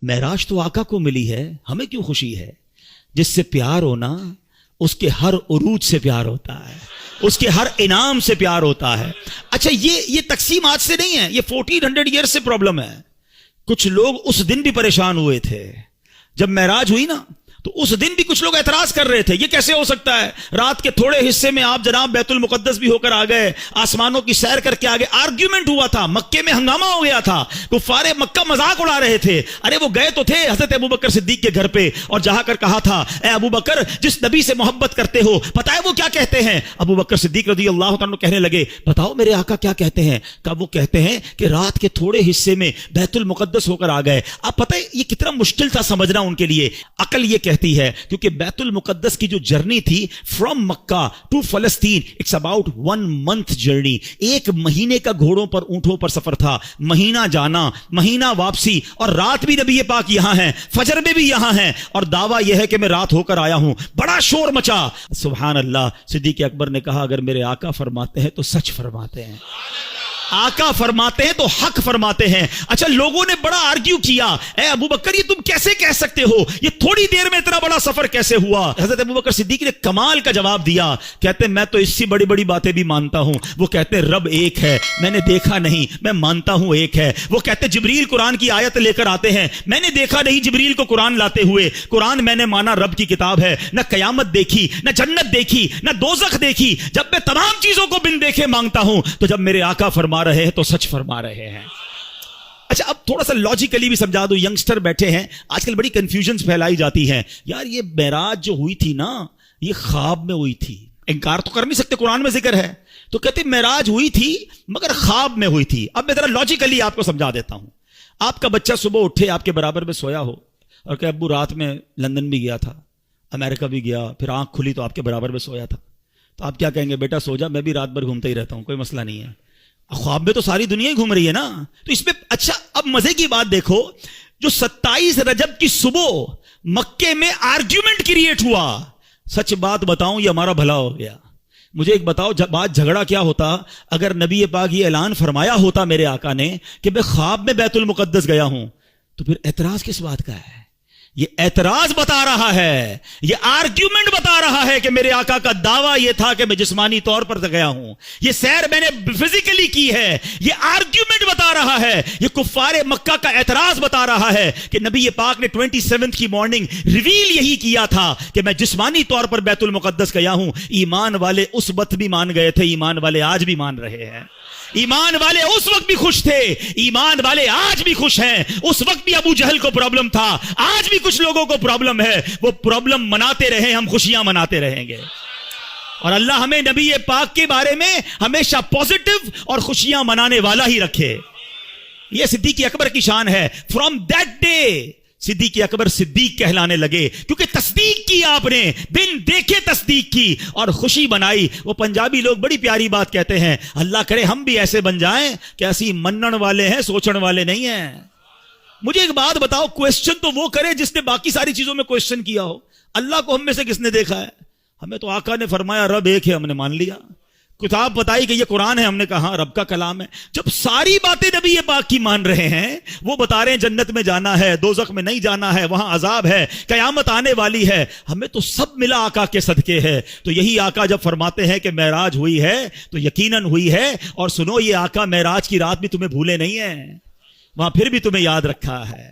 معراج تو آقا کو ملی ہے، ہمیں کیوں خوشی ہے؟ جس سے پیار ہونا اس کے ہر عروج سے پیار ہوتا ہے، اس کے ہر انعام سے پیار ہوتا ہے۔ اچھا یہ تقسیم آج سے نہیں ہے، یہ 1400 ایئر سے پرابلم ہے۔ کچھ لوگ اس دن بھی پریشان ہوئے تھے جب معراج ہوئی نا، تو اس دن بھی کچھ لوگ اعتراض کر رہے تھے، یہ کیسے ہو سکتا ہے؟ رات کے تھوڑے حصے میں آپ جناب بیت المقدس بھی ہو کر آ گئے، آسمانوں کی سیر کر کے آ گئے۔ آرگیومنٹ ہوا تھا، مکے میں ہنگامہ ہو گیا تھا، کفار مکہ مذاق اڑا رہے تھے۔ ارے وہ گئے تو تھے حضرت ابوبکر صدیق کے گھر پہ اور جہاں کر کہا تھا، اے ابوبکر جس نبی سے محبت کرتے ہو پتہ ہے وہ کیا کہتے ہیں؟ ابوبکر صدیق رضی اللہ تعالیٰ عنہ کہنے لگے، بتاؤ میرے آقا کیا کہتے ہیں؟ کہ وہ کہتے ہیں کہ رات کے تھوڑے حصے میں بیت المقدس ہو کر آ گئے۔ اب پتہ ہے یہ کتنا مشکل تھا سمجھنا ان کے لیے۔ عقل یہ کہتی ہے کیونکہ بیت المقدس کی جو جرنی تھی فرام مکہ ٹو فلسطین، اٹس اباؤٹ 1 month جرنی، 1 مہینے کا گھوڑوں پر اونٹوں پر سفر تھا، مہینہ جانا مہینہ واپسی، اور رات بھی نبی پاک یہاں ہیں، فجر میں بھی یہاں ہیں، اور دعویٰ یہ ہے کہ میں رات ہو کر آیا ہوں۔ بڑا شور مچا، سبحان اللہ۔ صدیق اکبر نے کہا اگر میرے آقا فرماتے ہیں تو سچ فرماتے ہیں، آقا فرماتے ہیں تو حق فرماتے ہیں۔ اچھا لوگوں نے بڑا آرگیو کیا، اے ابوبکر یہ تم کیسے کہہ سکتے ہو؟ یہ تھوڑی دیر میں اتنا بڑا سفر کیسے ہوا؟ حضرت ابوبکر صدیق نے کمال کا جواب دیا، کہتے ہیں میں تو اس سے بڑی بڑی باتیں بھی مانتا ہوں۔ وہ کہتے ہیں رب ایک ہے، میں نے دیکھا نہیں، میں مانتا ہوں ایک ہے۔ وہ کہتے ہیں جبریل قرآن کی آیت لے کر آتے ہیں، میں نے دیکھا نہیں جبریل کو قرآن لاتے ہوئے، قرآن میں نے مانا رب کی کتاب ہے۔ نہ قیامت دیکھی، نہ جنت دیکھی، نہ دوزخ دیکھی، جب میں تمام چیزوں کو بن دیکھے مانگتا ہوں، تو جب میرے آقا فرما رہے ہیں تو سچ فرما رہے ہیں۔ اچھا اب تھوڑا سا لاجیکلی بھی سمجھا دو، ینگسٹر بیٹھے ہیں آج کل، بڑی کنفیوژنز پھیلائی جاتی ہیں، یار یہ معراج جو ہوئی تھی نا یہ خواب میں ہوئی تھی، انکار تو کر نہیں سکتے، قرآن میں ذکر ہے، تو کہتے معراج ہوئی تھی مگر خواب میں ہوئی تھی۔ اب میں ذرا لاجیکلی آپ کو سمجھا دیتا ہوں۔ آپ کا بچہ صبح اٹھے آپ کے برابر میں سویا ہو اور کہ ابو رات میں لندن بھی گیا تھا، امریکہ بھی گیا، پھر آنکھ کھلی تو آپ کے برابر میں سویا تھا، تو آپ کیا کہیں گے؟ بیٹا سو جا، میں بھی رات بھر گھومتا ہی رہتا ہوں، کوئی مسئلہ نہیں ہے۔ خواب میں تو ساری دنیا ہی گھوم رہی ہے نا، تو اس میں اچھا اب مزے کی بات دیکھو، جو 27 رجب کی صبح مکے میں آرگیومنٹ کریٹ ہوا، سچ بات بتاؤں یہ ہمارا بھلا ہو گیا۔ مجھے ایک بتاؤ بات جھگڑا کیا ہوتا اگر نبی پاک یہ اعلان فرمایا ہوتا میرے آقا نے کہ میں خواب میں بیت المقدس گیا ہوں، تو پھر اعتراض کس بات کا ہے؟ یہ اعتراض بتا رہا ہے، یہ آرگیومنٹ بتا رہا ہے کہ میرے آقا کا دعویٰ یہ تھا کہ میں جسمانی طور پر گیا ہوں، یہ سیر میں نے فزیکلی کی ہے، یہ آرگیومنٹ بتا رہا ہے، یہ کفار مکہ کا اعتراض بتا رہا ہے کہ نبی پاک نے 27 کی مارننگ ریویل یہی کیا تھا کہ میں جسمانی طور پر بیت المقدس گیا ہوں۔ ایمان والے اس وقت بھی مان گئے تھے، ایمان والے آج بھی مان رہے ہیں، ایمان والے اس وقت بھی خوش تھے، ایمان والے آج بھی خوش ہیں۔ اس وقت بھی ابو جہل کو پرابلم تھا، آج بھی کچھ لوگوں کو پرابلم ہے، وہ پرابلم مناتے رہیں، ہم خوشیاں مناتے رہیں گے، اور اللہ ہمیں نبی پاک کے بارے میں ہمیشہ پازیٹو اور خوشیاں منانے والا ہی رکھے۔ یہ صدیق اکبر کی شان ہے۔ فرام دیٹ ڈے صدیق اکبر صدیق کہلانے لگے، کیونکہ تصدیق کی، آپ نے بن دیکھے تصدیق کی اور خوشی بنائی۔ وہ پنجابی لوگ بڑی پیاری بات کہتے ہیں، اللہ کرے ہم بھی ایسے بن جائیں کہ ایسی منن والے ہیں، سوچن والے نہیں ہیں۔ مجھے ایک بات بتاؤ، کویسچن تو وہ کرے جس نے باقی ساری چیزوں میں کویسچن کیا ہو، اللہ کو ہم میں سے کس نے دیکھا ہے؟ ہمیں تو آقا نے فرمایا رب ایک ہے، ہم نے مان لیا، کتاب بتائی کہ یہ قرآن ہے، ہم نے کہا ہاں رب کا کلام ہے۔ جب ساری باتیں نبی پاک کی مان رہے ہیں، وہ بتا رہے ہیں جنت میں جانا ہے، دوزخ میں نہیں جانا ہے، وہاں عذاب ہے، قیامت آنے والی ہے، ہمیں تو سب ملا آقا کے صدقے ہے۔ تو یہی آقا جب فرماتے ہیں کہ معراج ہوئی ہے تو یقیناً ہوئی ہے، اور سنو یہ آقا معراج کی رات بھی تمہیں بھولے نہیں ہیں، وہاں پھر بھی تمہیں یاد رکھا ہے۔